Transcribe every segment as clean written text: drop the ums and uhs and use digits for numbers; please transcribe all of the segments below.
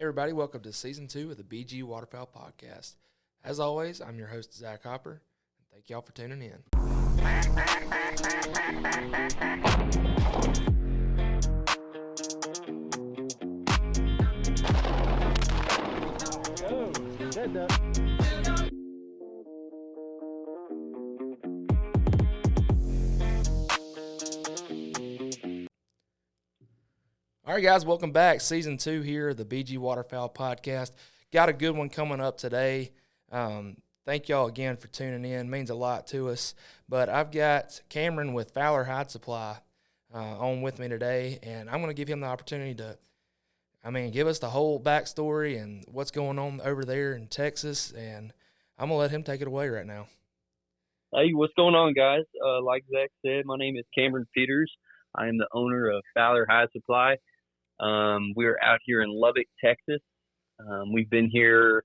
Everybody, welcome to Season 2 of the BG Waterfowl Podcast. As always, I'm your host, Zach Hopper, and thank y'all for tuning in. All right, guys, welcome back. Season 2 here of the BG Waterfowl Podcast. Got a good one coming up today. Thank y'all again for tuning in. It means a lot to us. But I've got Cameron with Fowler Hide Supply on with me today, and I'm going to give him the opportunity to, give us the whole backstory and what's going on over there in Texas, and I'm going to let him take it away right now. Hey, what's going on, guys? Like Zach said, my name is Cameron Peters. I am the owner of Fowler Hide Supply. We're out here in Lubbock, Texas. We've been here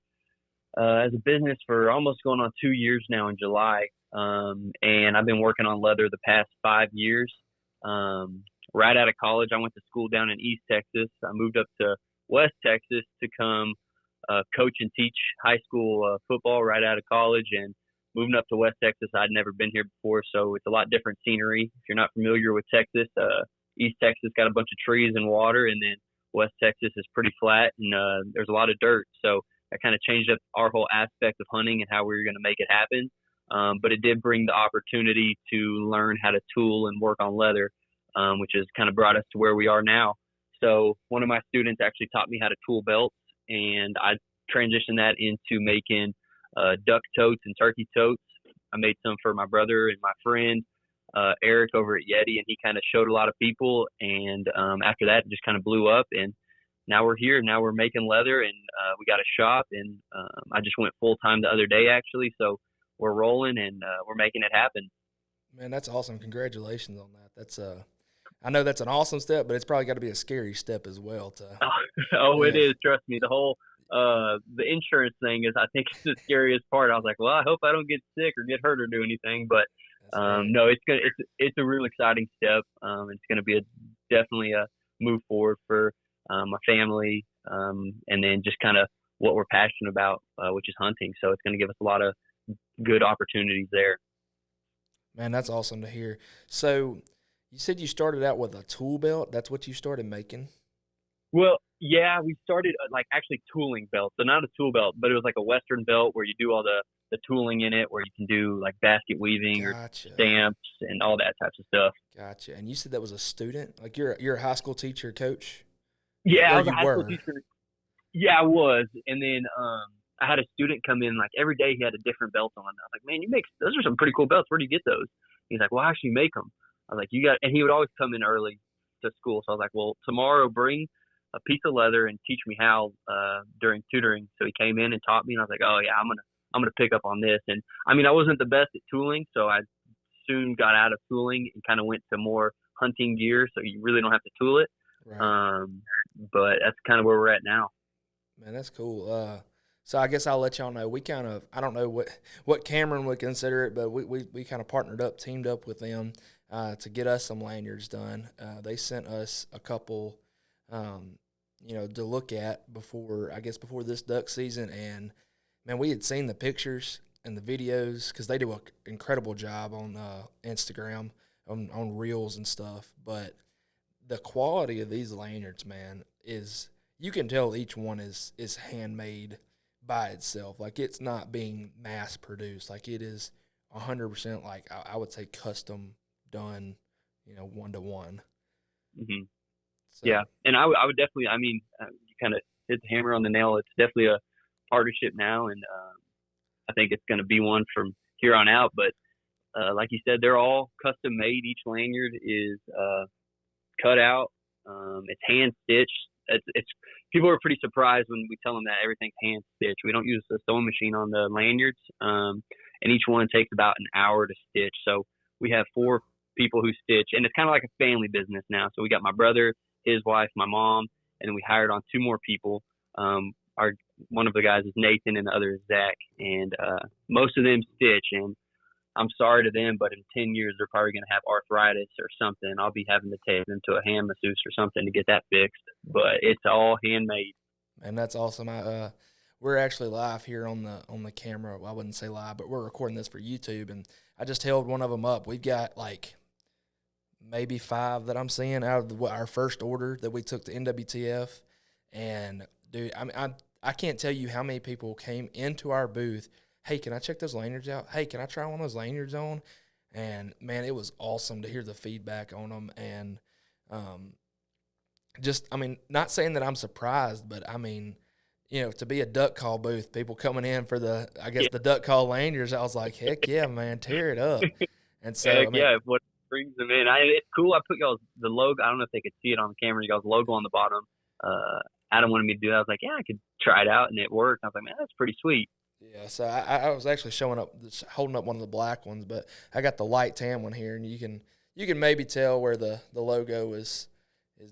as a business for almost going on 2 years now in July. And I've been working on leather the past 5 years. Right out of college, I went to school down in East Texas. I moved up to West Texas to come coach and teach high school football right out of college. And moving up to West Texas, I'd never been here before, so it's a lot different scenery. If you're not familiar with Texas, East Texas got a bunch of trees and water, and then West Texas is pretty flat, and there's a lot of dirt. So that kind of changed up our whole aspect of hunting and how we were going to make it happen. But it did bring the opportunity to learn how to tool and work on leather, which has kind of brought us to where we are now. So one of my students actually taught me how to tool belts, and I transitioned that into making duck totes and turkey totes. I made some for my brother and my friend Eric over at Yeti, and he kind of showed a lot of people, and after that it just kind of blew up, and now we're here. Now we're making leather, and we got a shop, and I just went full time the other day actually, so we're rolling, and we're making it happen. Man, that's awesome. Congratulations on that. That's I know that's an awesome step, but it's probably got to be a scary step as well It is, trust me. The whole the insurance thing is, I think, it's the scariest part. I was like, well, I hope I don't get sick or get hurt or do anything, but no, it's a real exciting step. It's going to be definitely a move forward for my family, and then just kind of what we're passionate about, which is hunting. So it's going to give us a lot of good opportunities there. Man, that's awesome to hear. So you said you started out with a tool belt. That's what you started making? Well, yeah, we started actually tooling belts. So not a tool belt, but it was like a Western belt where you do all the tooling in it, where you can do like basket weaving or stamps and all that types of stuff. Gotcha. And you said that was a student? Like you're a high school teacher, coach? Yeah, I was a high school teacher. Yeah, I was. And then I had a student come in, like every day he had a different belt on. I was like, man, those are some pretty cool belts. Where do you get those? He's like, well, I actually make them. I was like, and he would always come in early to school. So I was like, well, tomorrow bring a piece of leather and teach me how during tutoring. So he came in and taught me, and I was like, oh yeah, I'm gonna pick up on this. And I wasn't the best at tooling, so I soon got out of tooling and kind of went to more hunting gear, so you really don't have to tool it. Right. But that's kind of where we're at now. Man, that's cool. So I guess I'll let y'all know. We kind of, I don't know what Cameron would consider it, but we kind of teamed up with them to get us some lanyards done. They sent us a couple, to look at before this duck season. And, man, we had seen the pictures and the videos because they do an incredible job on Instagram, on Reels and stuff. But the quality of these lanyards, man, is you can tell each one is handmade by itself. Like, it's not being mass produced. Like, it is 100% like I would say custom done, 1-to-1. Mm-hmm. So. Yeah, and I would definitely, you kind of hit the hammer on the nail. It's definitely a partnership now, and I think it's going to be one from here on out. But like you said, they're all custom made. Each lanyard is cut out. It's hand stitched. It's people are pretty surprised when we tell them that everything's hand stitched. We don't use a sewing machine on the lanyards, and each one takes about an hour to stitch. So we have 4 people who stitch, and it's kind of like a family business now. So we got my brother, his wife, my mom, and then we hired on 2 more people. One of the guys is Nathan, and the other is Zach, and most of them stitch. And I'm sorry to them, but in 10 years they're probably going to have arthritis or something. I'll be having to take them to a hand masseuse or something to get that fixed. But it's all handmade. And that's awesome. We're actually live here on the camera. Well, I wouldn't say live, but we're recording this for YouTube, and I just held one of them up. We've got like maybe 5 that I'm seeing out of our first order that we took to NWTF. And dude, I mean, I can't tell you how many people came into our booth. Hey, can I check those lanyards out? Hey, can I try one of those lanyards on? And man, it was awesome to hear the feedback on them. And I mean, not saying that I'm surprised, but I mean, to be a duck call booth, people coming in for the duck call lanyards, I was like, heck yeah, man, tear it up. And so, Heck yeah, what brings them in. It's cool. I put y'all's the logo. I don't know if they could see it on the camera. Y'all's logo on the bottom. Adam wanted me to do that. I was like, yeah, I could try it out, and it worked. I was like, man, that's pretty sweet. Yeah, so I was actually holding up one of the black ones, but I got the light tan one here, and you can maybe tell where the logo is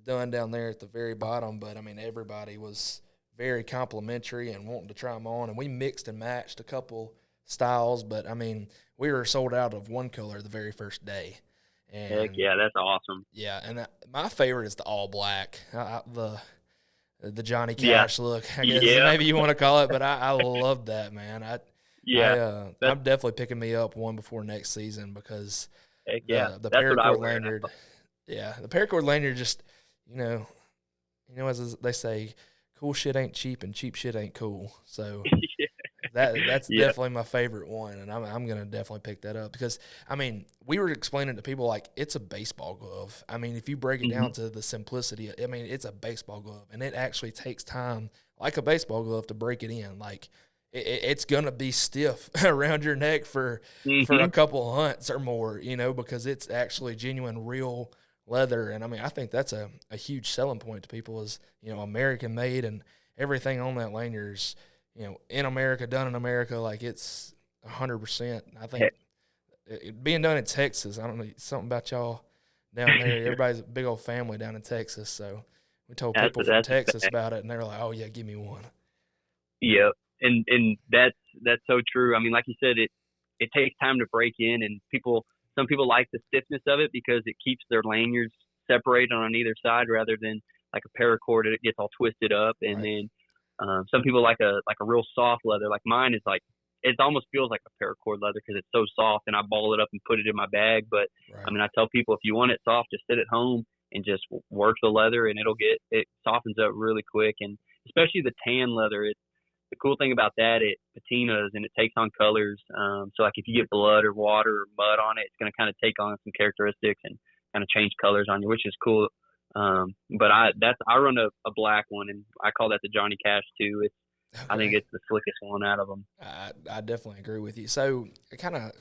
done down there at the very bottom. But I mean, everybody was very complimentary and wanting to try them on, and we mixed and matched a couple styles. But I mean, we were sold out of one color the very first day. And heck yeah, that's awesome. Yeah, and my favorite is the all black, the Johnny Cash look, I guess maybe you want to call it. But I love that, man. I'm definitely picking me up one before next season because heck yeah, the paracord lanyard. Yeah, the paracord lanyard just as they say, cool shit ain't cheap and cheap shit ain't cool. So that's definitely my favorite one, and I'm gonna definitely pick that up because I mean we were explaining to people like it's a baseball glove. I mean if you break it down to the simplicity, I mean it's a baseball glove, and it actually takes time like a baseball glove to break it in. Like it's gonna be stiff around your neck for a couple hunts or more, because it's actually genuine real leather. And I mean I think that's a huge selling point to people is American made, and everything on that lanyard is in America, done in America. Like it's 100%. I think it being done in Texas, I don't know, something about y'all down there. Everybody's a big old family down in Texas. So we told people from Texas about it, and they were like, oh yeah, give me one. Yeah. And that's so true. I mean, like you said, it takes time to break in, and some people like the stiffness of it because it keeps their lanyards separated on either side rather than like a paracord, it gets all twisted up. And then some people like a real soft leather. Like mine is like, it almost feels like a paracord leather because it's so soft, and I ball it up and put it in my bag. But I mean, I tell people if you want it soft, just sit at home and just work the leather, and it softens up really quick. And especially the tan leather, the cool thing about that, it patinas and it takes on colors. So like if you get blood or water or mud on it, it's going to kind of take on some characteristics and kind of change colors on you, which is cool. But I run a black one, and I call that the Johnny Cash too. I think it's the slickest one out of them. I definitely agree with you. So kind of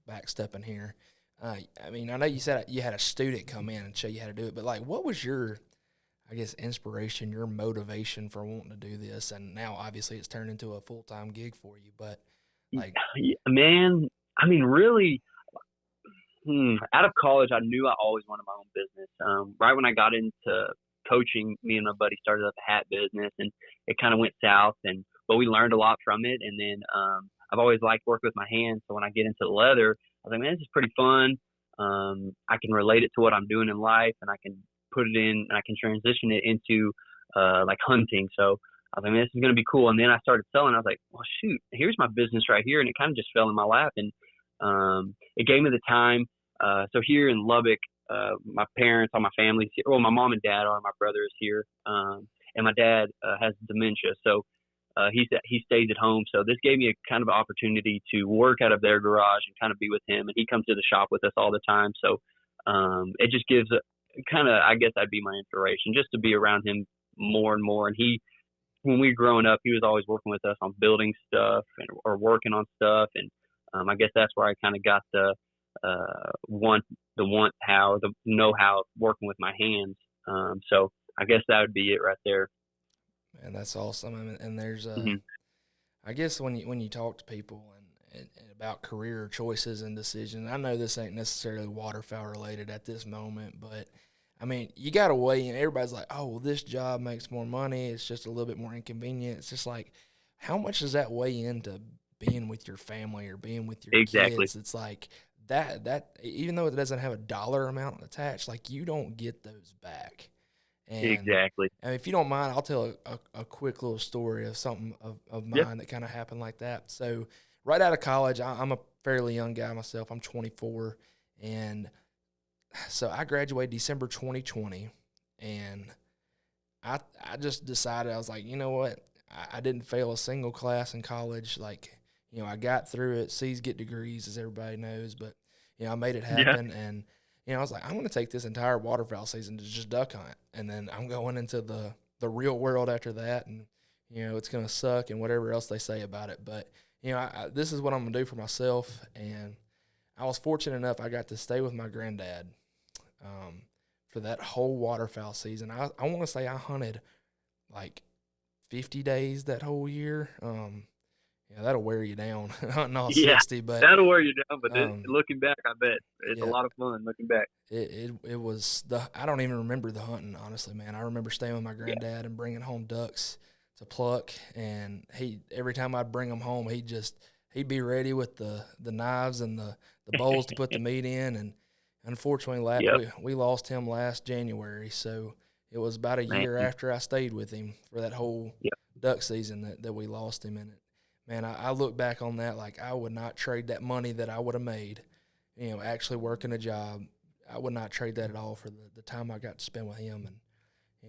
backstepping here. I mean, I know you said you had a student come in and show you how to do it, but like, what was your, I guess, inspiration, your motivation for wanting to do this? And now obviously it's turned into a full-time gig for you, but like, man, I mean, really, out of college, I knew I always wanted my own business. Right when I got into coaching, me and my buddy started up a hat business, and it kind of went south, but we learned a lot from it. And then I've always liked working with my hands, so when I get into the leather, I was like, man, this is pretty fun. I can relate it to what I'm doing in life, and I can put it in, and I can transition it into like hunting. So I was like, man, this is going to be cool. And then I started selling. I was like, well, shoot, here's my business right here. And it kind of just fell in my lap, and it gave me the time. So here in Lubbock, my parents, all my family's here. Well, my mom and dad are. My brother is here, and my dad has dementia, so he stays at home. So this gave me a kind of opportunity to work out of their garage and kind of be with him. And he comes to the shop with us all the time. So it just gives I guess that'd be my inspiration, just to be around him more and more. And when we were growing up, he was always working with us on building stuff or working on stuff. And I guess that's where I kind of got the know-how of working with my hands. So I guess that would be it right there. Man, that's awesome. And there's I guess when you talk to people and about career choices and decisions, I know this ain't necessarily waterfowl related at this moment, but I mean, you got to weigh in. Everybody's like, oh, well, this job makes more money. It's just a little bit more inconvenient. It's just like, how much does that weigh into being with your family or being with your kids? It's like that even though it doesn't have a dollar amount attached, like you don't get those back. Exactly. And if you don't mind, I'll tell a quick little story of something of Yep. mine that kind of happened like that. So right out of college, I'm a fairly young guy myself. I'm 24, and so I graduated December 2020, and I just decided, I was like, you know what? I didn't fail a single class in college. Like, I got through it. C's get degrees, as everybody knows, but I made it Yeah. happen. And I was like, I'm going to take this entire waterfowl season to just duck hunt, and then I'm going into the real world after that, and it's going to suck and whatever else they say about it. But this is what I'm going to do for myself. And I was fortunate enough, I got to stay with my granddad for that whole waterfowl season. I want to say I hunted like 50 days that whole year. That'll wear you down hunting all 60. But that'll wear you down. But looking back, I bet it's a lot of fun looking back. It was I don't even remember the hunting, honestly, man. I remember staying with my granddad and bringing home ducks to pluck, and every time I'd bring them home, he'd be ready with the knives and the bowls to put the meat in. And unfortunately, we lost him last January, so it was about a year after I stayed with him for that whole duck season that we lost him. And man, I look back on that like I would not trade that money that I would have made, actually working a job. I would not trade that at all for the time I got to spend with him.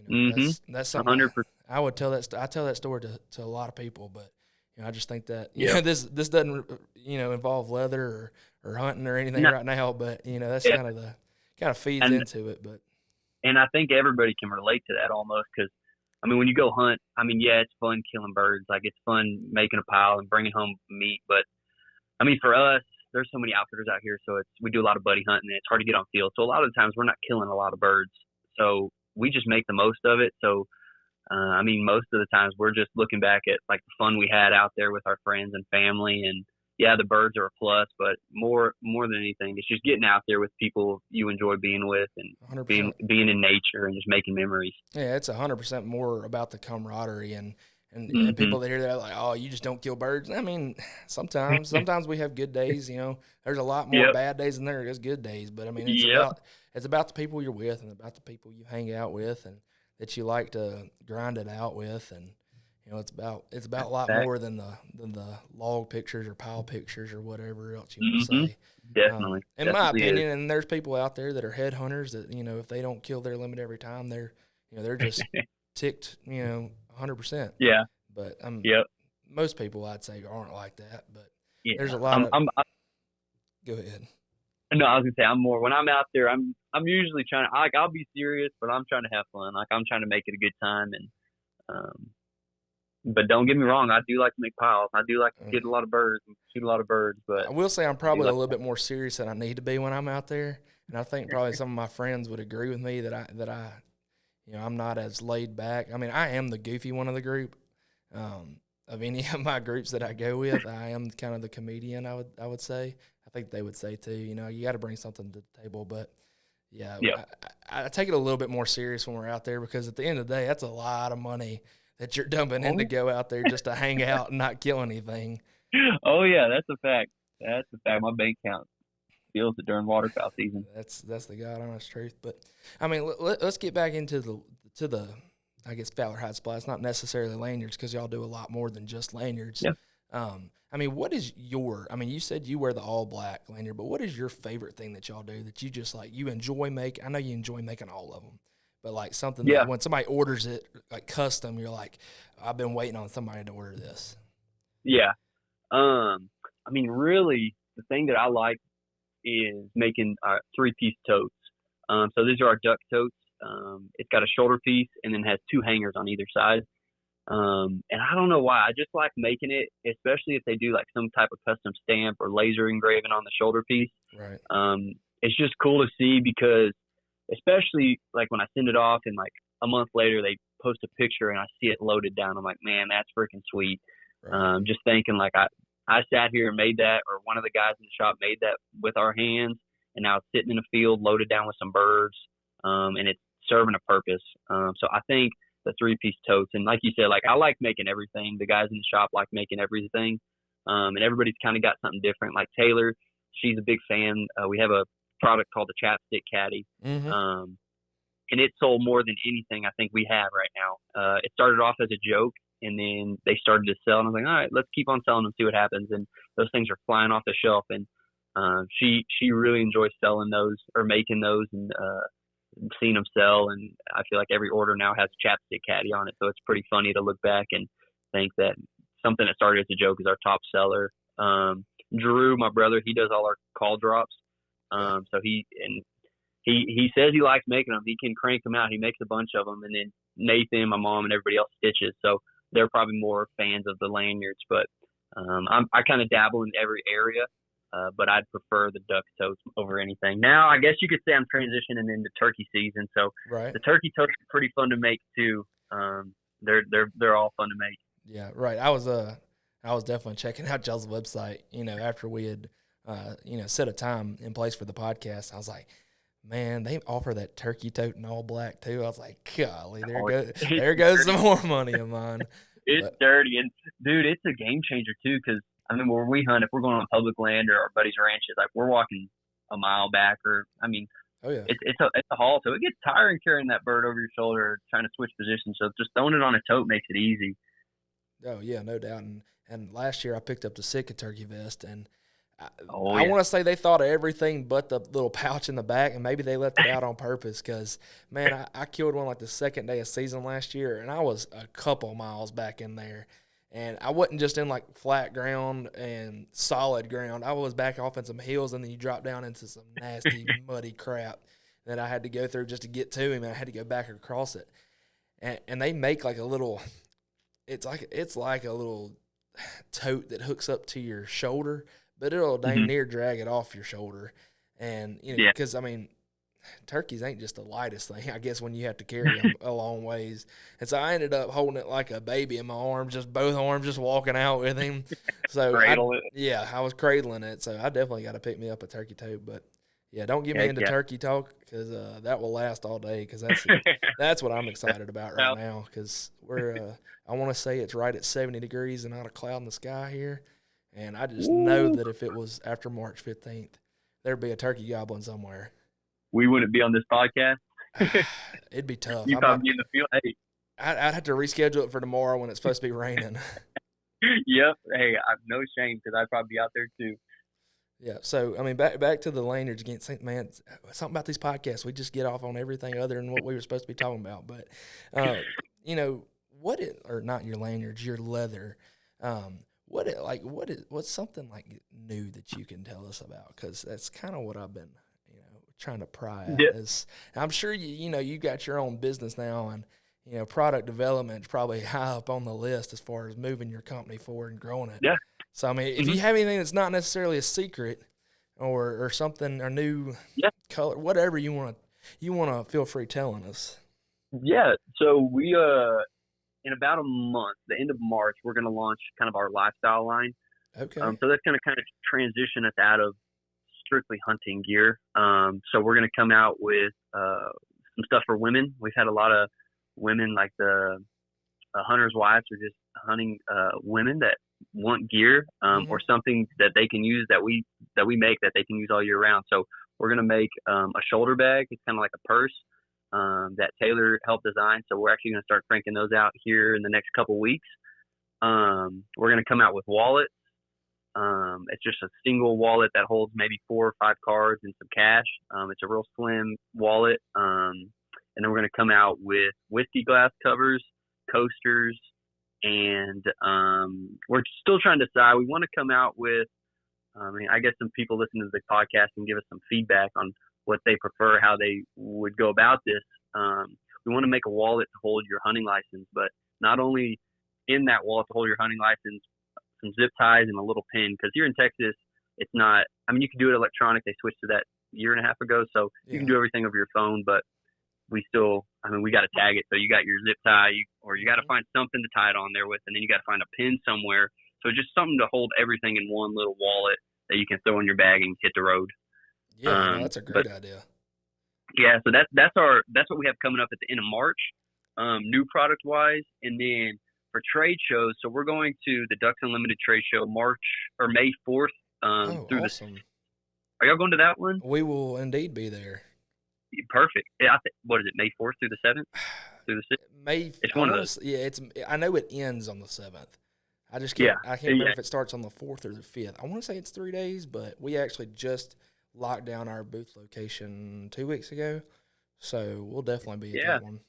And that's something 100%. I would tell that. I tell that story to a lot of people, but I just think that this doesn't involve leather or hunting or anything right now. But that's kind of feeds into it. But I think everybody can relate to that almost, because I mean, when you go hunt, I mean, it's fun killing birds. Like, it's fun making a pile and bringing home meat. But I mean, for us, there's so many outfitters out here, so we do a lot of buddy hunting, and it's hard to get on field. So a lot of the times we're not killing a lot of birds. So we just make the most of it. So I mean, most of the times we're just looking back at like the fun we had out there with our friends and family, and the birds are a plus, but more than anything, it's just getting out there with people you enjoy being with, and 100%. being in nature and just making memories. Yeah, it's 100% more about the camaraderie and people that hear that like, oh, you just don't kill birds. I mean, sometimes we have good days. There's a lot more bad days than there is good days. But I mean, it's about the people you're with and about the people you hang out with and that you like to grind it out with. And it's about a lot more than the log pictures or pile pictures or whatever else you want to say. Definitely. In my opinion, and there's people out there that are headhunters that if they don't kill their limit every time, they're just ticked 100%. Yeah. But most people I'd say aren't like that. But there's a lot. Go ahead. No, I was gonna say I'm more when I'm out there. I'm usually trying to I'll be serious, but I'm trying to have fun. Like, I'm trying to make it a good time. And but don't get me wrong, I do like to make piles. I do like to get a lot of birds and shoot a lot of birds. But I will say I'm probably a little bit more serious than I need to be when I'm out there. And I think probably some of my friends would agree with me that I I'm not as laid back. I mean, I am the goofy one of the group. Of any of my groups that I go with, I am kind of the comedian, I would say. I think they would say too. You got to bring something to the table. But I take it a little bit more serious when we're out there, because at the end of the day, that's a lot of money that you're dumping in to go out there just to hang out and not kill anything. Oh yeah, that's a fact. That's a fact. My bank account feels it during waterfowl season. That's the God honest truth. But I mean, let's get back into the I guess Fowler Hide Supply. It's not necessarily lanyards, because y'all do a lot more than just lanyards. Yeah. I mean, what is you said you wear the all black lanyard, but what is your favorite thing that y'all do that you just like, you enjoy making? I know you enjoy making all of them, but like something that when somebody orders it like custom, you're like, I've been waiting on somebody to order this. Yeah. I mean, really, the thing that I like is making 3-piece totes. So these are our duck totes. It's got a shoulder piece and then has 2 hangers on either side. And I don't know why, I just like making it, especially if they do like some type of custom stamp or laser engraving on the shoulder piece. Right. It's just cool to see, because especially like when I send it off and like a month later they post a picture and I see it loaded down, I'm like, man, that's freaking sweet. Right. Just thinking like I sat here and made that, or one of the guys in the shop made that with our hands, and now it's sitting in a field loaded down with some birds, and it's serving a purpose. So I think the 3-piece totes, and like you said, like I like making everything. The guys in the shop like making everything, and everybody's kind of got something different. Like Taylor, she's a big fan. We have a product called the Chapstick Caddy. and it sold more than anything I think we have right now. It started off as a joke, and then they started to sell, and I was like, all right, let's keep on selling them, see what happens. And those things are flying off the shelf, and she really enjoys selling those or making those, and seeing them sell. And I feel like every order now has a chapstick caddy on it, so it's pretty funny to look back and think that something that started as a joke is our top seller. Drew, my brother, he does all our call drops. So he says he likes making them. He can crank them out. He makes a bunch of them, and then Nathan, my mom, and everybody else stitches. So they're probably more fans of the lanyards. But I kind of dabble in every area, but I'd prefer the duck totes over anything. Now, I guess you could say I'm transitioning into turkey season. So right. The turkey totes are pretty fun to make too. They're all fun to make. Yeah, right. I was definitely checking out y'all's website, after we had, set a time in place for the podcast. I was like, man, they offer that turkey tote in all black too. I was like, golly, there goes some more money of mine. It's dirty. And dude, it's a game changer too. Cause I mean, when we hunt, if we're going on public land or our buddy's ranches, like we're walking a mile back, or, I mean, oh yeah, it's a haul. So it gets tiring carrying that bird over your shoulder, or trying to switch positions. So just throwing it on a tote makes it easy. Oh yeah, no doubt. And last year I picked up the Sitka turkey vest, and I yeah. want to say they thought of everything but the little pouch in the back, and maybe they left it out on purpose because, man, I killed one like the second day of season last year, and I was a couple miles back in there. And I wasn't just in like flat ground and solid ground. I was back off in some hills, and then you drop down into some nasty, muddy crap that I had to go through just to get to him, and I had to go back across it. And they make like a little – it's like a little tote that hooks up to your shoulder, but it'll dang near drag it off your shoulder. And, because, I mean, turkeys ain't just the lightest thing, I guess, when you have to carry them a long ways. And so I ended up holding it like a baby in my arms, just both arms, just walking out with him. So I was cradling it. So I definitely got to pick me up a turkey tote. But, yeah, don't get me into turkey talk, because that will last all day, because that's what I'm excited about right now, because I want to say it's right at 70 degrees and not a cloud in the sky here. And I just know that if it was after March 15th, there'd be a turkey gobbling somewhere. We wouldn't be on this podcast. It'd be tough. You'd probably be in the field. Hey. I'd have to reschedule it for tomorrow when it's supposed to be raining. Yep. Hey, I'm no shame, because I'd probably be out there too. Yeah. So, I mean, back to the lanyards again. Man, something about these podcasts, we just get off on everything other than what we were supposed to be talking about. But, not your lanyards, your leather. What's something like new that you can tell us about? Because that's kind of what I've been, trying to pry out. Is I'm sure you got your own business now, and product development is probably high up on the list as far as moving your company forward and growing it. Yeah. So I mean, if you have anything that's not necessarily a secret, or something, a new color, whatever you want to feel free telling us. Yeah. So we in about a month, the end of March, we're going to launch kind of our lifestyle line. Okay. So that's going to kind of transition us out of strictly hunting gear. So we're going to come out with some stuff for women. We've had a lot of women, like the hunters' wives, are just hunting women that want gear or something that they can use that we make that they can use all year round. So we're going to make a shoulder bag. It's kind of like a purse that Taylor helped design. So we're actually going to start cranking those out here in the next couple weeks. We're going to come out with wallets. It's just a single wallet that holds maybe 4 or 5 cards and some cash. It's a real slim wallet. And then we're going to come out with whiskey glass covers, coasters, and we're still trying to decide. We want to come out with, I guess some people listen to the podcast and give us some feedback on what they prefer, how they would go about this. We want to make a wallet to hold your hunting license, but not only in that wallet to hold your hunting license, some zip ties and a little pin, because here in Texas, it's not, you can do it electronic. They switched to that a year and a half ago, so you can do everything over your phone, but we still, we got to tag it. So you got your zip tie, or you got to find something to tie it on there with, and then you got to find a pin somewhere. So just something to hold everything in one little wallet that you can throw in your bag and hit the road. Yeah, that's a great idea. Yeah, so that's what we have coming up at the end of March, new product wise, and then for trade shows. So we're going to the Ducks Unlimited trade show May 4th. Awesome. Are y'all going to that one? We will indeed be there. Perfect. Yeah, what is it? May 4th through the 7th through the 6th. May It's I one of want those. to. Yeah, it's. I know it ends on the 7th. I just Yeah. can't. I can't remember Yeah. if it starts on the 4th or the 5th. I want to say it's 3 days, but we actually just locked down our booth location 2 weeks ago, so we'll definitely be at Yeah. that one.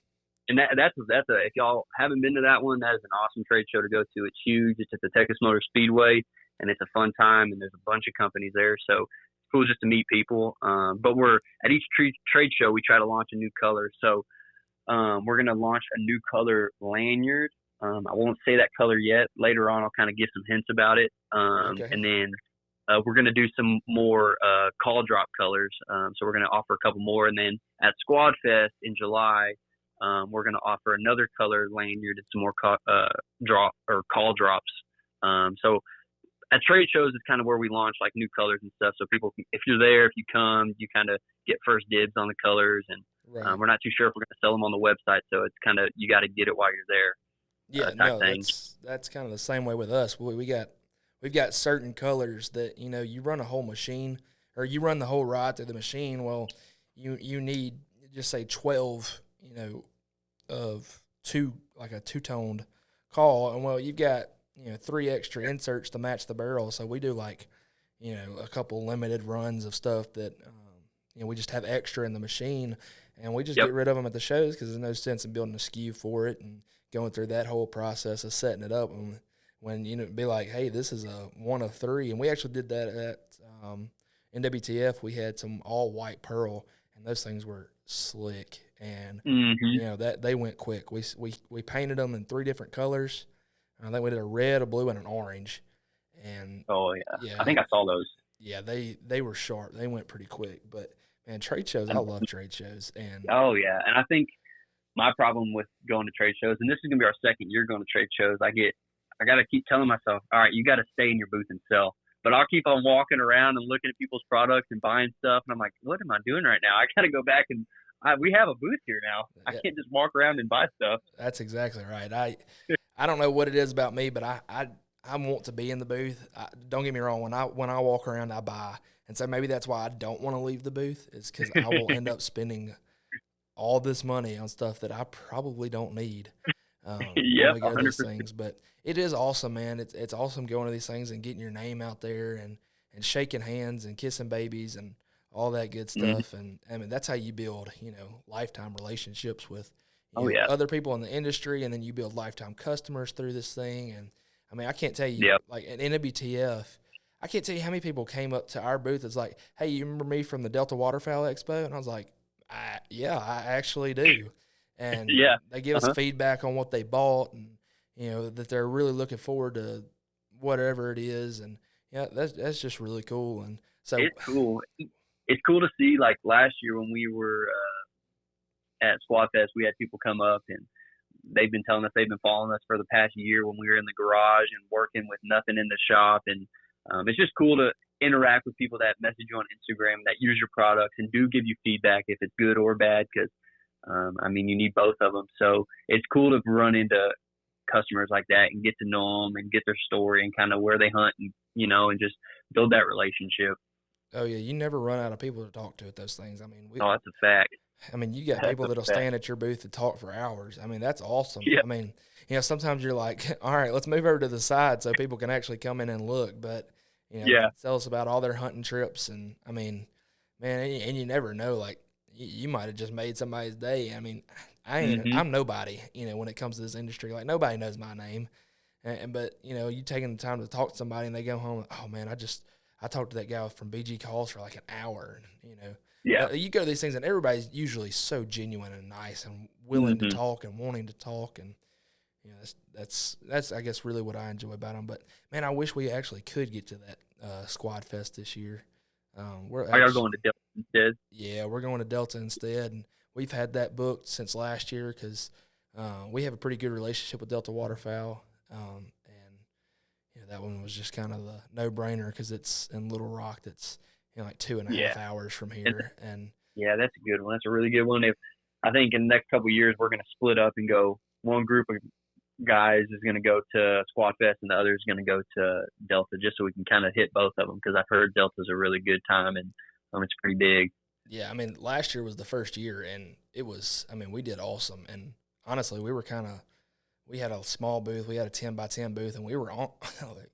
And that's if y'all haven't been to that one, that is an awesome trade show to go to. It's huge. It's at the Texas Motor Speedway, and it's a fun time. And there's a bunch of companies there, so it's cool just to meet people. But we're at each trade show we try to launch a new color. So we're gonna launch a new color lanyard. I won't say that color yet. Later on, I'll kind of give some hints about it. Okay. And then we're going to do some more call drop colors. So we're going to offer a couple more. And then at Squad Fest in July, we're going to offer another color lanyard and some more call drops. So at trade shows is kind of where we launch like new colors and stuff. So people, if you're there, if you come, you kind of get first dibs on the colors. And Right. we're not too sure if we're going to sell them on the website. So it's kind of, you got to get it while you're there. Yeah, no, that's kind of the same way with us. We've got certain colors that you run a whole machine or you run the whole ride through the machine. Well, you need just say 12, of like a two-toned call, and well, you've got 3 extra inserts to match the barrel. So we do like a couple limited runs of stuff that we just have extra in the machine, and we just get rid of them at the shows because there's no sense in building a SKU for it and going through that whole process of setting it up. And when be like, hey, this is a 1 of 3, and we actually did that at NWTF. We had some all white pearl, and those things were slick, and that they went quick. We painted them in 3 different colors. I think we did a red, a blue, and an orange. And yeah, I think I saw those. Yeah, they were sharp. They went pretty quick. But man, trade shows, I love trade shows. And I think my problem with going to trade shows, and this is gonna be our second year going to trade shows, I gotta keep telling myself, all right, you gotta stay in your booth and sell. But I'll keep on walking around and looking at people's products and buying stuff, and I'm like, what am I doing right now? I gotta go back and we have a booth here now. I can't just walk around and buy stuff. That's exactly right. I don't know what it is about me, but I want to be in the booth. Don't get me wrong. When I walk around, I buy, and so maybe that's why I don't want to leave the booth. Is because I will end up spending all this money on stuff that I probably don't need. When we go to these things, but it is awesome, man. It's awesome going to these things and getting your name out there and shaking hands and kissing babies and all that good stuff. And I mean, that's how you build, lifetime relationships with other people in the industry, and then you build lifetime customers through this thing. And I mean, I can't tell you, like at NWTF, I can't tell you how many people came up to our booth. It's like, hey, you remember me from the Delta Waterfowl Expo? And I was like, I actually do. And they give us feedback on what they bought, and that they're really looking forward to whatever it is. And that's just really cool. And so it's cool. It's cool to see. Like last year when we were at Squad Fest, we had people come up and they've been telling us they've been following us for the past year when we were in the garage and working with nothing in the shop. And it's just cool to interact with people that message you on Instagram, that use your products and do give you feedback if it's good or bad, because I mean, you need both of them. So it's cool to run into customers like that and get to know them and get their story and kind of where they hunt and and just build that relationship. Oh yeah, you never run out of people to talk to at those things. I mean, that's a fact. I mean, you got people that'll stand at your booth and talk for hours. I mean, that's awesome. Yeah. I mean, sometimes you're like, all right, let's move over to the side so people can actually come in and look. But tell us about all their hunting trips. And I mean, man, and you never know. Like, you might have just made somebody's day. I mean, I'm nobody. When it comes to this industry, like nobody knows my name. But you taking the time to talk to somebody and they go home, oh man, I talked to that guy from BG Calls for like an hour. You go to these things and everybody's usually so genuine and nice and willing to talk and wanting to talk, and that's I guess really what I enjoy about them. But man, I wish we actually could get to that Squad Fest this year. Are y'all going to Delta instead? Yeah, we're going to Delta instead, and we've had that booked since last year because we have a pretty good relationship with Delta Waterfowl, and that one was just kind of the no-brainer because it's in Little Rock. That's like 2.5 hours from here, and that's a good one. That's a really good one. I think in the next couple of years we're going to split up and go. One group of guys is going to go to Squad Fest and the other is going to go to Delta, just so we can kind of hit both of them, because I've heard Delta's a really good time and it's pretty big. Yeah, I mean, last year was the first year, and it was. I mean, we did awesome, and honestly, we had a small booth, we had a 10x10 booth, and we were on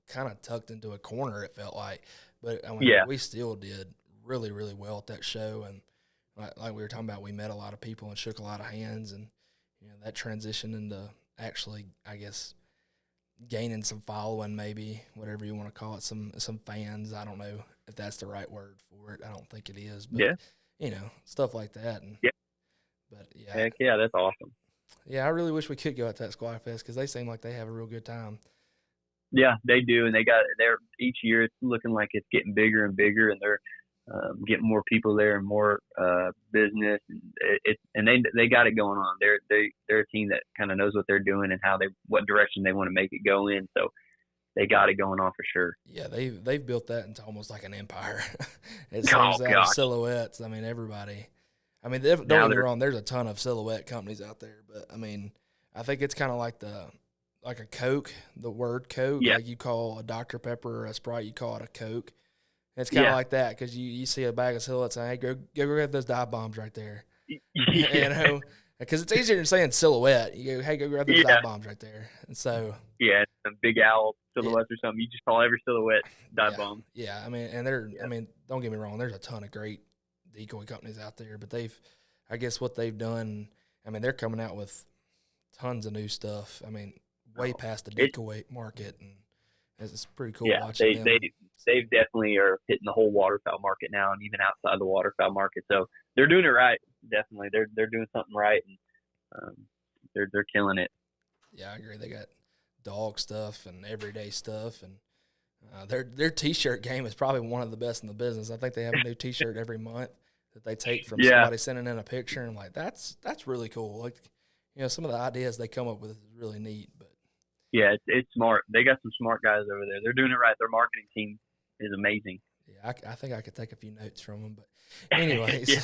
kind of tucked into a corner. It felt like, but I mean, Yeah. we still did really, really well at that show, and like we were talking about, we met a lot of people and shook a lot of hands, and that transitioned into actually, I guess, gaining some following, maybe whatever you want to call it, some fans. I don't know if that's the right word for it. I don't think it is, but stuff like that. And Yeah. but yeah, Heck yeah, that's awesome. yeah, I really wish we could go at that Squaw Fest because they seem like they have a real good time. Yeah, they do, and they're each year it's looking like it's getting bigger and bigger, and they're getting more people there and more business, and they got it going on. They're a team that kind of knows what they're doing and what direction they want to make it go in. So they got it going on for sure. Yeah, they've built that into almost like an empire. It seems out of silhouettes. I mean, everybody. I mean, don't get me wrong. There's a ton of silhouette companies out there, but I mean, I think it's kind of like a Coke. The word Coke, like you call a Dr. Pepper or a Sprite, you call it a Coke. It's kind of like that because you see a bag of silhouettes and, hey, go grab those dive bombs right there. Because it's easier than saying silhouette. You go, hey, go grab those dive bombs right there. And so some big owl silhouettes or something. You just call every silhouette dive bomb. Yeah, I mean, and I mean, don't get me wrong. There's a ton of great decoy companies out there, but I guess what they've done, I mean, they're coming out with tons of new stuff. I mean, way past the decoy market, and it's pretty cool watching them. They definitely are hitting the whole waterfowl market now, and even outside the waterfowl market. So they're doing it right. Definitely, they're doing something right, and they're killing it. Yeah, I agree. They got dog stuff and everyday stuff, and their T-shirt game is probably one of the best in the business. I think they have a new T-shirt every month that they take from somebody sending in a picture, and I'm like, that's really cool. Like, some of the ideas they come up with is really neat. But yeah, it's smart. They got some smart guys over there. They're doing it right. Their marketing team is amazing. Yeah, I think I could take a few notes from them. But anyways,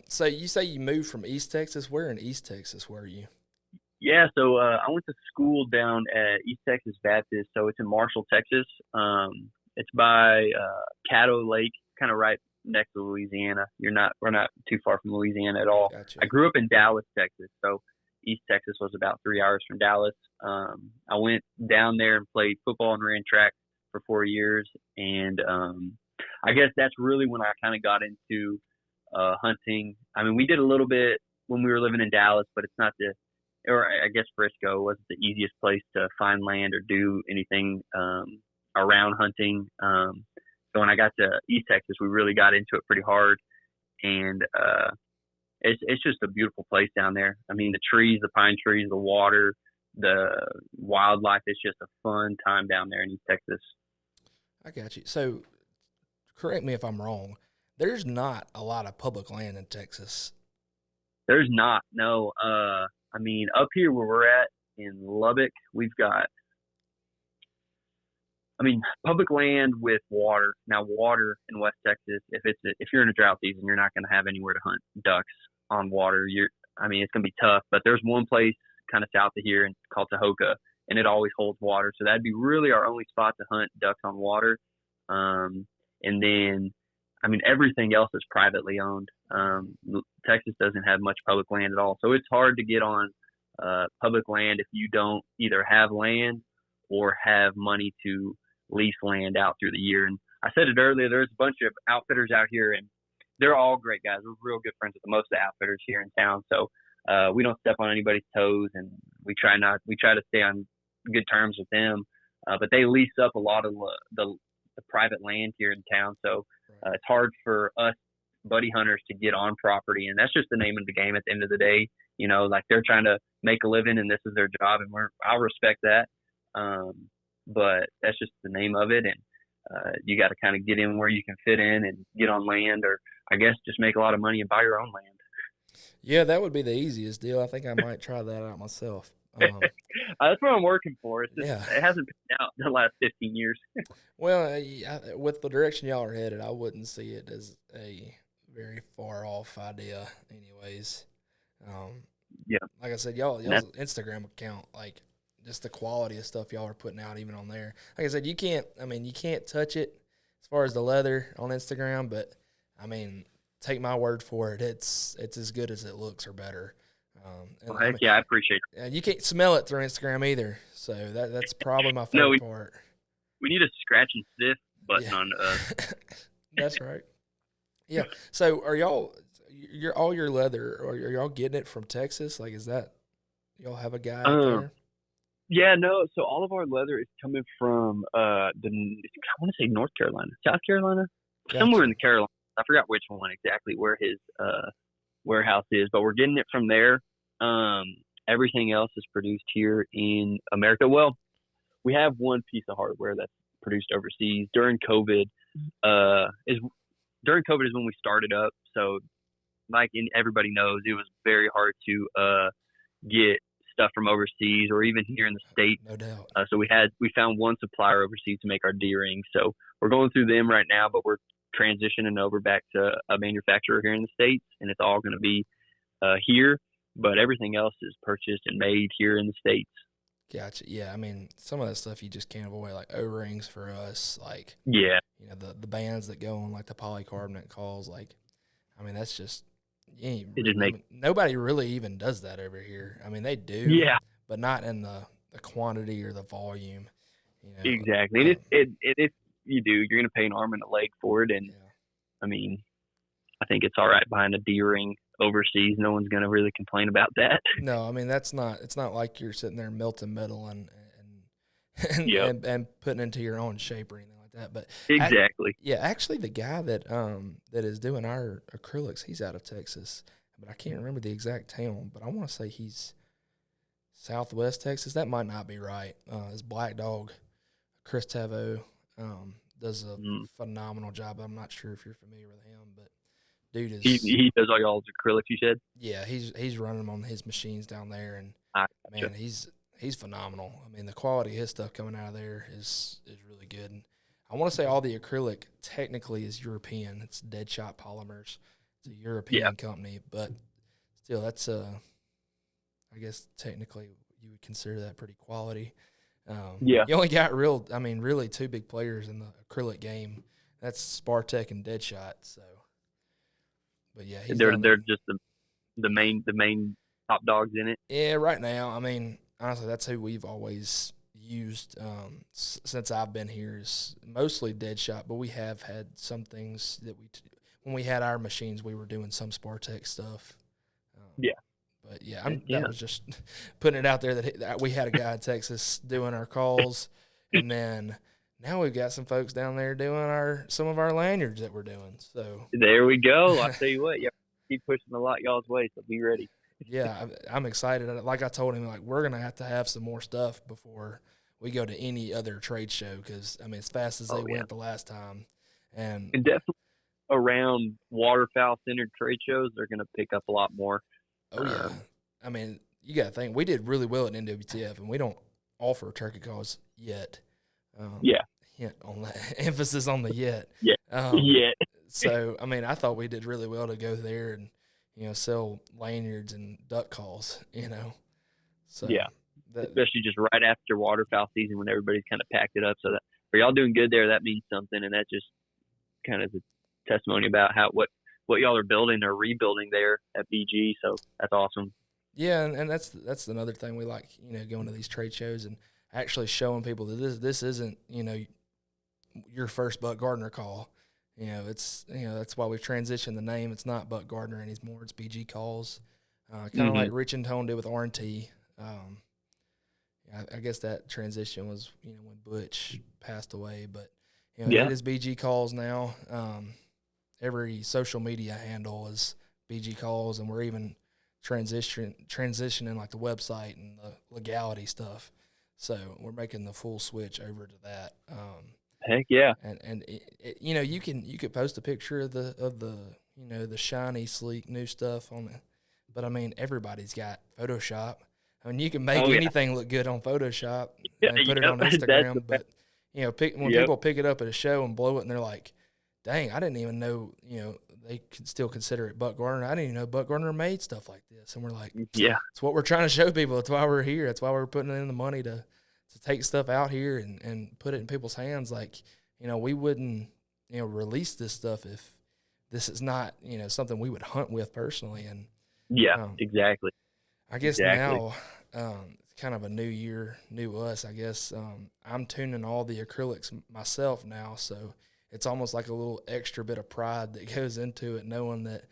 so you say you moved from East Texas. Where in East Texas were you? Yeah, so I went to school down at East Texas Baptist, so it's in Marshall, Texas. It's by Caddo Lake, kind of right next to Louisiana. We're not too far from Louisiana at all. Gotcha. I grew up in Dallas, Texas, so East Texas was about 3 hours from Dallas. I went down there and played football and ran track for 4 years, and I guess that's really when I kind of got into hunting. I mean, we did a little bit when we were living in Dallas, but it's not or I guess Frisco wasn't the easiest place to find land or do anything around hunting. So when I got to East Texas, we really got into it pretty hard, and it's just a beautiful place down there. I mean, the trees, the pine trees, the water, the wildlife. It's just a fun time down there in East Texas. I got you. So correct me if I'm wrong. There's not a lot of public land in Texas. There's not, no. I mean, up here where we're at in Lubbock, we've got, public land with water. Now, water in West Texas, if you're in a drought season, you're not going to have anywhere to hunt ducks on water. It's going to be tough. But there's one place kind of south of here and called Tahoka, and it always holds water. So that'd be really our only spot to hunt ducks on water. And then, everything else is privately owned. Texas doesn't have much public land at all. So it's hard to get on public land if you don't either have land or have money to lease land out through the year. And I said it earlier, there's a bunch of outfitters out here, and they're all great guys. We're real good friends with most of the outfitters here in town. So we don't step on anybody's toes, and we try to stay on good terms with them. But they lease up a lot of the private land here in town. So it's hard for us buddy hunters to get on property, and that's just the name of the game at the end of the day. They're trying to make a living, and this is their job, and I'll respect that. But that's just the name of it, and you got to kind of get in where you can fit in and get on land, or I guess just make a lot of money and buy your own land. Yeah, that would be the easiest deal. I think I might try that out myself. That's what I'm working for. It hasn't been out in the last 15 years. Well, with the direction y'all are headed, I wouldn't see it as a very far off idea anyways. Like I said, y'all's Instagram account, like just the quality of stuff y'all are putting out even on there. Like I said, you can't touch it as far as the leather on Instagram, but I mean, take my word for it. It's as good as it looks or better. Well, heck yeah, I appreciate it. And you can't smell it through Instagram either. So that's probably my No, favorite part. we need a scratch and sniff button Yeah. on That's right. Yeah. So are y'all all your leather, or are y'all getting it from Texas? Like, is that y'all have a guy out there? Yeah, no. So all of our leather is coming from I want to say North Carolina, South Carolina, somewhere in the Carolinas. I forgot which one exactly where his warehouse is, but we're getting it from there. Everything else is produced here in America. Well, we have one piece of hardware that's produced overseas. During COVID is when we started up. So, like everybody knows, it was very hard to get stuff from overseas or even here in the States. No doubt. So we found one supplier overseas to make our D-rings. So we're going through them right now, but we're transitioning over back to a manufacturer here in the States, and it's all going to be here. But everything else is purchased and made here in the States. Gotcha. Yeah, I mean, some of that stuff you just can't avoid, like O-rings for us, like the bands that go on like the polycarbonate calls. Like, I mean, that's just nobody really even does that over here. I mean, they do, but not in the quantity or the volume. Exactly. And if you do, you're going to pay an arm and a leg for it. And I mean, I think it's all right buying a D-ring overseas. No one's going to really complain about that. No, I mean, it's not like you're sitting there melting metal and putting into your own shape or anything like that. But exactly. Actually the guy that is doing our acrylics, he's out of Texas, but I can't remember the exact town, but I want to say he's Southwest Texas. That might not be right. His Black Dog, Chris Tavo, does a phenomenal job. I'm not sure if you're familiar with him, but dude is he does all y'all's acrylics, you said? Yeah, he's running them on his machines down there, and man, he's phenomenal. I mean, the quality of his stuff coming out of there is really good. And I want to say all the acrylic technically is European. It's Deadshot Polymers. It's a European company, but still, that's I guess technically you would consider that pretty quality. You only got really two big players in the acrylic game. That's Spartek and Deadshot. So, but yeah, they're just the main top dogs in it. Yeah, right now, I mean, honestly, that's who we've always used since I've been here. Is mostly Deadshot, but we have had some things that when we had our machines, we were doing some Spartek stuff. But that was just putting it out there that we had a guy in Texas doing our calls, and then now we've got some folks down there doing some of our lanyards that we're doing. So there we go. I'll tell you what, keep pushing the lot y'all's way, so be ready. Yeah, I'm excited. Like I told him, like we're gonna have to have some more stuff before we go to any other trade show, because I mean, as fast as they went the last time, and definitely around waterfowl centered trade shows, they're gonna pick up a lot more. Oh yeah, I mean, you got to think we did really well at NWTF, and we don't offer turkey calls yet. Hint on that, emphasis on the yet. So I mean, I thought we did really well to go there and sell lanyards and duck calls. So especially just right after waterfowl season when everybody's kind of packed it up. So that for y'all doing good there, that means something, and that just kind of is a testimony about what y'all are building or rebuilding there at BG. So that's awesome. Yeah, and that's another thing we like, going to these trade shows and actually showing people that this isn't, your first Buck Gardner call. It's that's why we've transitioned the name. It's not Buck Gardner anymore. It's BG calls. Kind of like Rich and Tone did with R&T. I guess that transition was, when Butch passed away, but it is BG calls now. Every social media handle is BG calls, and we're even transitioning like the website and the legality stuff. So we're making the full switch over to that. Heck yeah! And you could post a picture of the the shiny, sleek new stuff on it, but I mean everybody's got Photoshop. I mean you can make anything look good on Photoshop and put it on Instagram, but when people pick it up at a show and blow it, and they're like, dang, I didn't even know, they could still consider it Buck Gardner. I didn't even know Buck Gardner made stuff like this. And we're like, it's what we're trying to show people. That's why we're here. That's why we're putting in the money to take stuff out here and put it in people's hands. Like, we wouldn't, release this stuff if this is not, something we would hunt with personally. And Yeah, exactly. I guess now, it's kind of a new year, new us, I guess. I'm tuning all the acrylics myself now, so it's almost like a little extra bit of pride that goes into it, knowing that,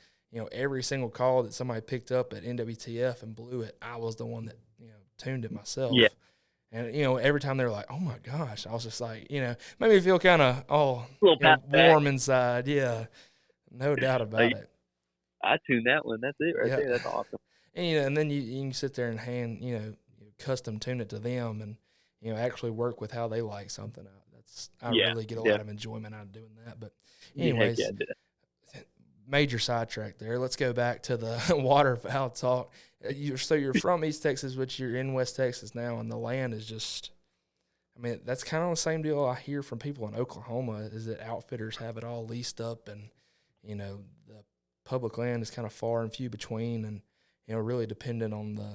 every single call that somebody picked up at NWTF and blew it, I was the one that, tuned it myself. Yeah. And, every time they were like, oh, my gosh, I was just like, made me feel kind of, warm inside. Yeah, no doubt about it. I tuned that one. That's it right there. That's awesome. And then you can sit there and custom tune it to them and, actually work with how they like something out. I really get a lot of enjoyment out of doing that. But anyways, major sidetrack there. Let's go back to the waterfowl talk. So you're from East Texas, but you're in West Texas now, and the land is just, that's kind of the same deal I hear from people in Oklahoma, is that outfitters have it all leased up, and, the public land is kind of far and few between, and, really dependent on the,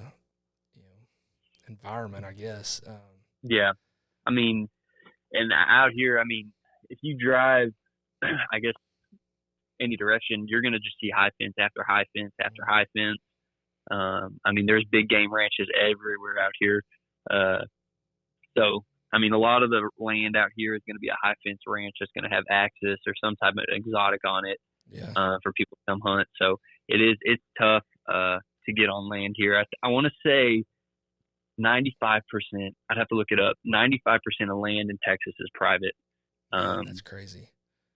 environment, I guess. Yeah. And out here, if you drive, I guess, any direction, you're going to just see high fence after high fence after high fence. There's big game ranches everywhere out here. So, a lot of the land out here is going to be a high fence ranch that's going to have access or some type of exotic on it for people to come hunt. So it's tough to get on land here. I want to say 95%, I'd have to look it up, 95% of land in Texas is private. That's crazy.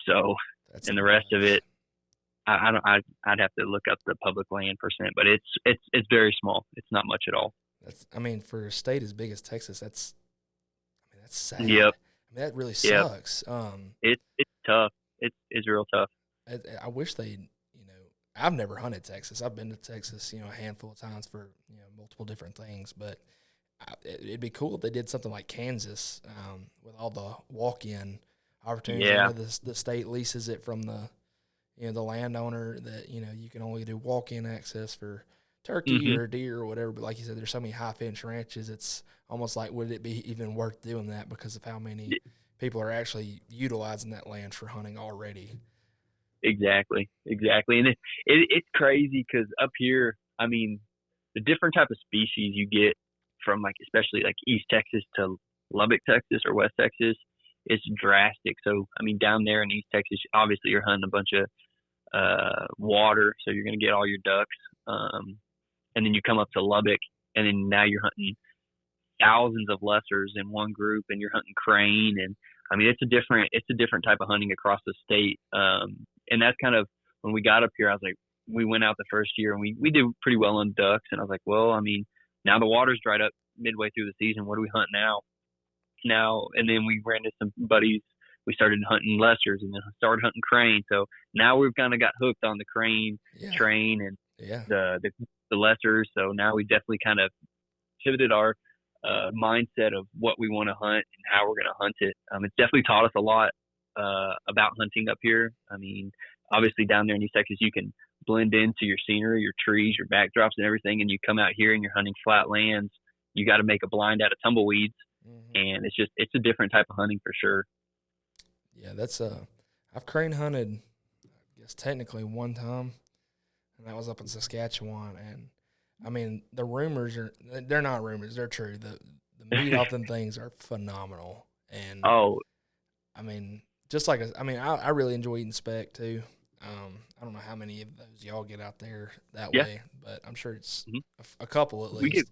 So, and the rest of it, I'd have to look up the public land percent, but it's very small. It's not much at all. For a state as big as Texas, that's sad. Yep. That really sucks. It's tough. It's real tough. I wish I've never hunted Texas. I've been to Texas, a handful of times for, multiple different things, but it'd be cool if they did something like Kansas, with all the walk-in opportunities. Yeah. The state leases it from the landowner, that, you can only do walk-in access for turkey or deer or whatever. But like you said, there's so many high fence ranches, it's almost like, would it be even worth doing that because of how many people are actually utilizing that land for hunting already? Exactly. And it's crazy because up here, the different type of species you get from, like, especially like East Texas to Lubbock, Texas, or West Texas, it's drastic. So, down there in East Texas, obviously you're hunting a bunch of water, so you're going to get all your ducks. And then you come up to Lubbock, and then now you're hunting thousands of lessers in one group, and you're hunting crane. And it's a different type of hunting across the state. And that's kind of, when we got up here, I was like, we went out the first year and we did pretty well on ducks. And I was like, well, now the water's dried up midway through the season. What do we hunt now? And then we ran into some buddies. We started hunting lessers, and then started hunting crane. So now we've kind of got hooked on the crane train and the lessers. So now we definitely kind of pivoted our mindset of what we want to hunt and how we're going to hunt it. It's definitely taught us a lot about hunting up here. Obviously down there in East Texas, you can blend into your scenery, your trees, your backdrops and everything. And you come out here and you're hunting flat lands. You got to make a blind out of tumbleweeds. And it's a different type of hunting for sure. Yeah, I've crane hunted, I guess technically one time, and that was up in Saskatchewan. And the rumors they're not rumors, they're true. The meat off them things are phenomenal. And just like I really enjoy eating speck too. I don't know how many of those y'all get out there that way, but I'm sure it's a couple at least.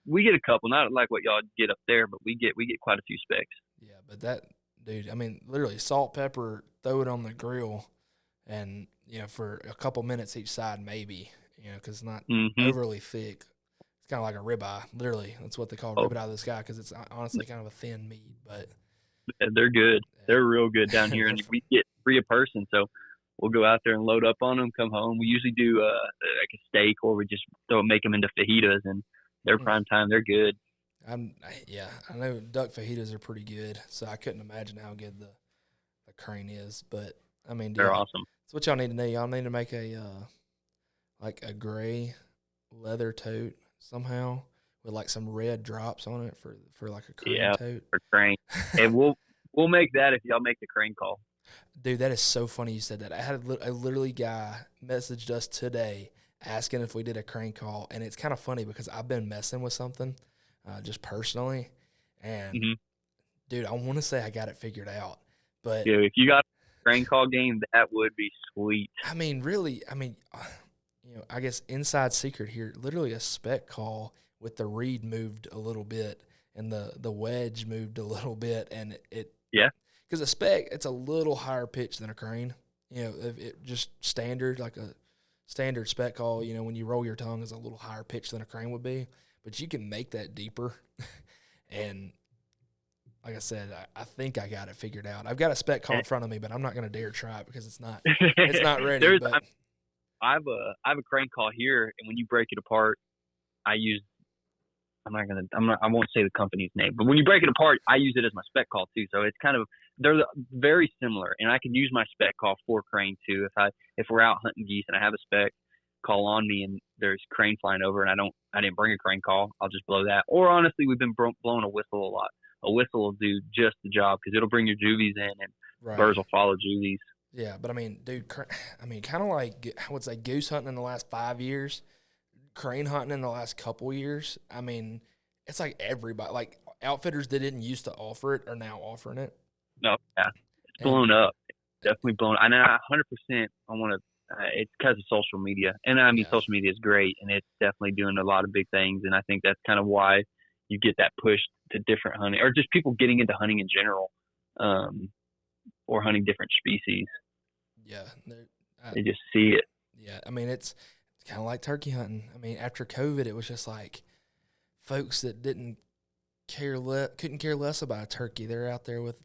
We get a couple, not like what y'all get up there, but we get quite a few specks. Yeah, but that, dude, literally salt, pepper, throw it on the grill, and for a couple minutes each side, maybe, because it's not overly thick. It's kind of like a ribeye, literally. That's what they call ribeye out of the sky, because it's honestly kind of a thin meat, but they're good. They're real good down here, and we get 3 a person, so we'll go out there and load up on them, come home. We usually do like a steak, or we just make them into fajitas, and they're prime time. They're good. I know duck fajitas are pretty good, so I couldn't imagine how good the crane is. But they're awesome. That's what y'all need to know. Y'all need to make a like a gray leather tote somehow with like some red drops on it for like a crane tote. For crane. And we'll make that if y'all make the crane call. Dude, that is so funny you said that. I had a literally guy messaged us today asking if we did a crane call, and it's kind of funny because I've been messing with something just personally, and Mm-hmm. dude, I want to say I got it figured out, but Yeah, if you got a crane call game, that would be sweet. I mean, really, I guess inside secret here, literally a spec call with the reed moved a little bit and the wedge moved a little bit, and it Yeah. because a spec, it's a little higher pitch than a crane. If it just standard, like a standard spec call, when you roll your tongue is a little higher pitch than a crane would be, but you can make that deeper. And like I said, I think I got it figured out. I've got a spec call in front of me, but I'm not going to dare try it because it's not ready. But I have a crane call here, and when you break it apart, I won't say the company's name, but when you break it apart, I use it as my spec call too. So it's they're very similar, and I can use my spec call for crane too. If we're out hunting geese and I have a spec call on me and there's crane flying over and I didn't bring a crane call, I'll just blow that. Or honestly, we've been blowing a whistle a lot. A whistle will do just the job because it'll bring your juvies in, and birds will follow juvies. Yeah, but I mean, dude, kind of like I would say goose hunting in the last 5 years, crane hunting in the last couple years. I mean, it's like everybody, like outfitters that didn't used to offer it are now offering it. No, yeah, it's blown up. It's definitely blown. And 100%, I want to. It's because of social media, and I mean, social media is great, and it's definitely doing a lot of big things. And I think that's kind of why you get that push to different hunting, or just people getting into hunting in general, or hunting different species. Yeah, they just see it. Yeah, I mean, it's kind of like turkey hunting. I mean, after COVID, it was just like folks that couldn't care less about a turkey. They're out there with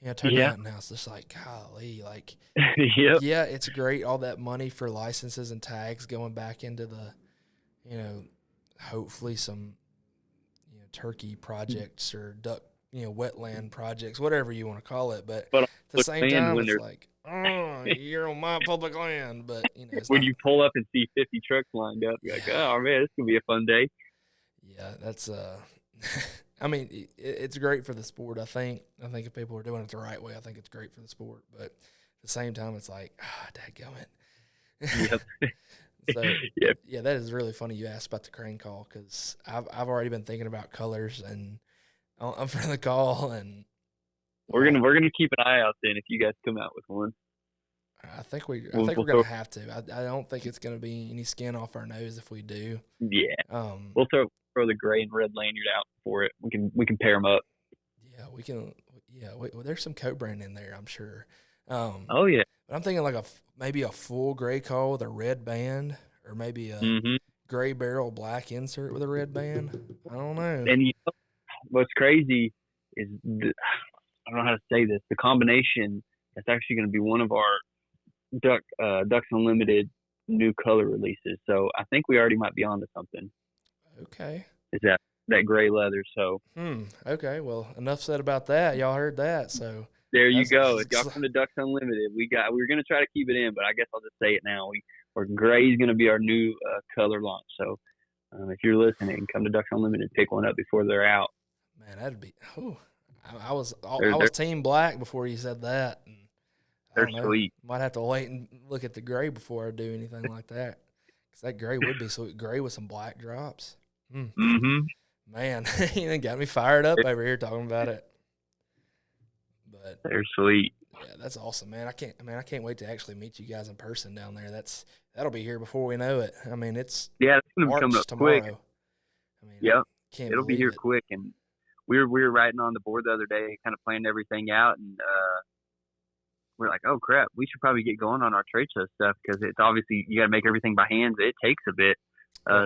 turkey hunting house. Just like, golly, like, yeah, it's great. All that money for licenses and tags going back into the, hopefully some, turkey projects or duck, wetland projects, whatever you want to call it. But at the same time, it's like, oh, you're on my public land. But when you pull up and see 50 trucks lined up, you're like, oh man, this is gonna be a fun day. Yeah, that's I mean, it's great for the sport. I think if people are doing it the right way, I think it's great for the sport. But at the same time, it's like, dadgummit. Yep. So, yeah, that is really funny you asked about the crane call because I've already been thinking about colors and I'm for the call, and we're gonna keep an eye out then if you guys come out with one. I think we're gonna have to. I don't think it's gonna be any skin off our nose if we do. Yeah. We'll throw the gray and red lanyard out for it. We can pair them up. Yeah, we can. Yeah, there's some co-brand in there, I'm sure. Oh yeah. But I'm thinking like maybe a full gray call with a red band, or maybe a gray barrel black insert with a red band. I don't know. And what's crazy is I don't know how to say this. The combination that's actually going to be one of our Ducks Unlimited new color releases. So I think we already might be onto something. Okay. Is that gray leather? So. Okay. Well, enough said about that. Y'all heard that. So. There you go. If y'all come to Ducks Unlimited, we were going to try to keep it in, but I guess I'll just say it now. Gray is going to be our new color launch. So if you're listening, come to Ducks Unlimited, pick one up before they're out. Man, that'd be. I was team black before you said that. And they're sweet. Might have to wait and look at the gray before I do anything like that, because that gray would be sweet. Gray with some black drops. Man, you got me fired up over here talking about it. But they're sweet. Yeah, that's awesome, man. I can't wait to actually meet you guys in person down there. That'll be here before we know it. I mean, it's going to be coming up tomorrow. Quick. I mean, yep, it'll be here quick. And we were writing on the board the other day, kind of planning everything out, and we're like, oh crap, we should probably get going on our trade show stuff because it's obviously you got to make everything by hand. It takes a bit,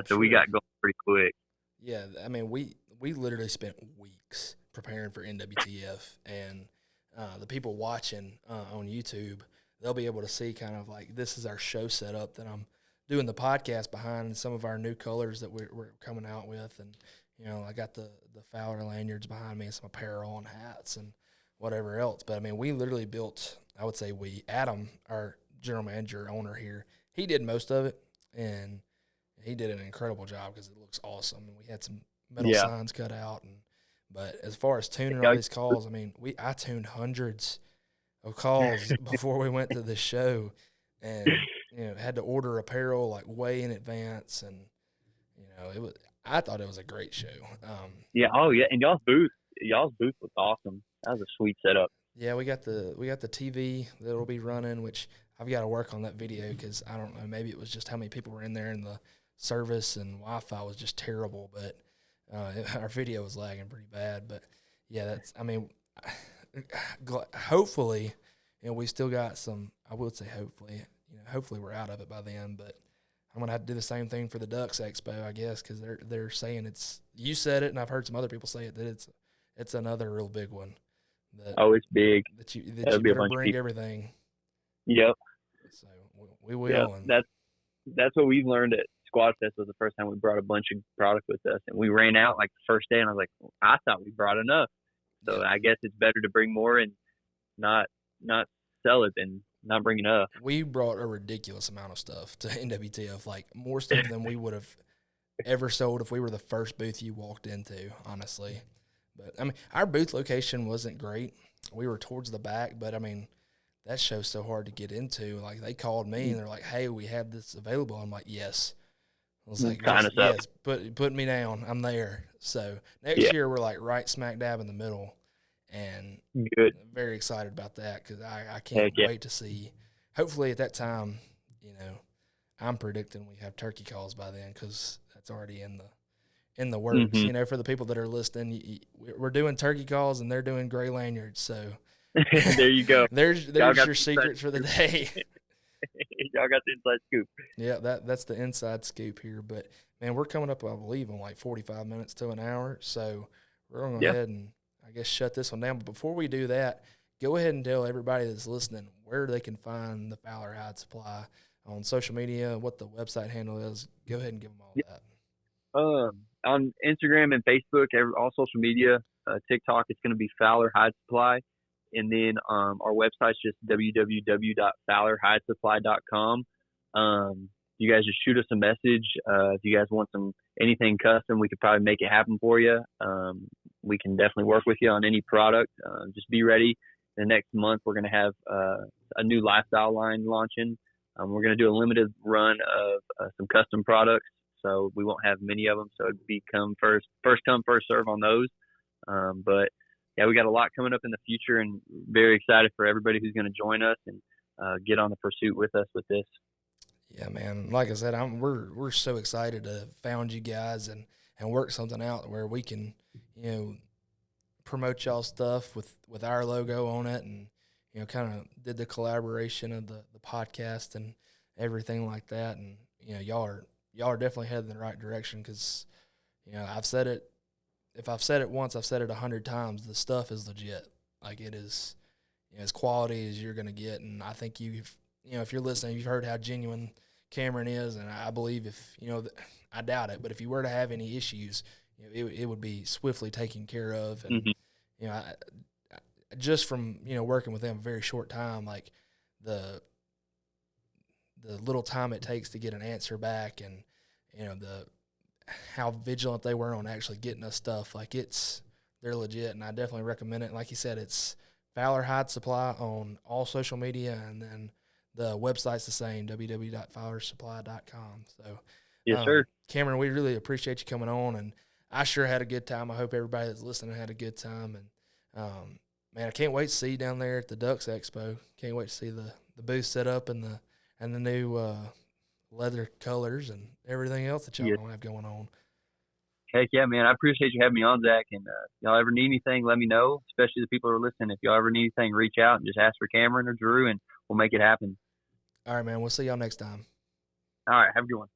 so we got going pretty quick. Yeah, I mean, we literally spent weeks preparing for NWTF, and the people watching on YouTube, they'll be able to see kind of like this is our show setup that I'm doing the podcast behind, and some of our new colors that we're coming out with, and I got the Fowler lanyards behind me and some apparel and hats and whatever else. But I mean, we literally built. I would say Adam, our general manager, owner here, he did most of it, and he did an incredible job because it looks awesome. And we had some metal signs cut out, but as far as tuning all these calls, I mean, I tuned hundreds of calls before we went to the show, and had to order apparel like way in advance, and it was. I thought it was a great show. Yeah. Oh yeah. And y'all's booth was awesome. That was a sweet setup. Yeah, we got the TV that'll be running, which I've got to work on that video because I don't know, maybe it was just how many people were in there and the service and Wi-Fi was just terrible, but our video was lagging pretty bad. But yeah, hopefully, we still got some. I would say hopefully we're out of it by then, but I'm gonna have to do the same thing for the Ducks Expo, I guess, because they're saying it's. You said it, and I've heard some other people say it that it's another real big one. It's big. That you better bring everything. Yep. So we will. Yep. And that's what we've learned at Squad Fest. Was the first time we brought a bunch of product with us, and we ran out like the first day, and I was like, I thought we brought enough. So I guess it's better to bring more and not sell it than not bring enough. We brought a ridiculous amount of stuff to NWTF, like more stuff than we would have ever sold if we were the first booth you walked into, honestly. But, I mean, our booth location wasn't great. We were towards the back, but, I mean, that show's so hard to get into. Like, they called me, and they're like, hey, we have this available. I'm like, yes. I was like, yes, put me down. I'm there. So, next year, we're, like, right smack dab in the middle. And good. I'm very excited about that because I can't wait to see. Hopefully, at that time, I'm predicting we have turkey calls by then because that's already in the works. Mm-hmm. For the people that are listening, we're doing turkey calls and they're doing gray lanyards. So there you go. There's your secrets for the day. Y'all got the inside scoop. Yeah, that's the inside scoop here. But man, we're coming up, I believe, on like 45 minutes to an hour. So we're gonna go ahead and I guess shut this one down. But before we do that, go ahead and tell everybody that's listening where they can find the Fowler Hide Supply on social media, what the website handle is. Go ahead and give them all that. On Instagram and Facebook, all social media, TikTok, it's going to be Fowler Hide Supply. And then our website's just www.fowlerhidesupply.com. You guys just shoot us a message. If you guys want anything custom, we could probably make it happen for you. We can definitely work with you on any product. Just be ready. The next month, we're going to have a new lifestyle line launching. We're going to do a limited run of some custom products. So we won't have many of them. So it'd be first come, first serve on those. But yeah, we got a lot coming up in the future and very excited for everybody who's going to join us and get on the pursuit with us with this. Yeah, man. Like I said, we're so excited to have found you guys and work something out where we can, promote y'all stuff with our logo on it and, kind of did the collaboration of the podcast and everything like that. And, y'all are definitely heading in the right direction because, I've said it. If I've said it once, I've said it 100 times. The stuff is legit. Like it is, as quality as you're going to get. And I think if you're listening, you've heard how genuine Cameron is. And I believe I doubt it, but if you were to have any issues, it would be swiftly taken care of. And, just from, working with them a very short time, like the little time it takes to get an answer back and, how vigilant they were on actually getting us stuff. Like they're legit, and I definitely recommend it. And like you said, it's Fowler Hide Supply on all social media, and then the website's the same, www.fowlersupply.com. So, yes, sir. Cameron, we really appreciate you coming on, and I sure had a good time. I hope everybody that's listening had a good time. And man, I can't wait to see you down there at the Ducks Expo. Can't wait to see the booth set up and the new leather colors and everything else that y'all don't have going on. Heck yeah, man. I appreciate you having me on, Zach. And y'all ever need anything, let me know, especially the people who are listening. If y'all ever need anything, reach out and just ask for Cameron or Drew, and we'll make it happen. All right, man. We'll see y'all next time. All right. Have a good one.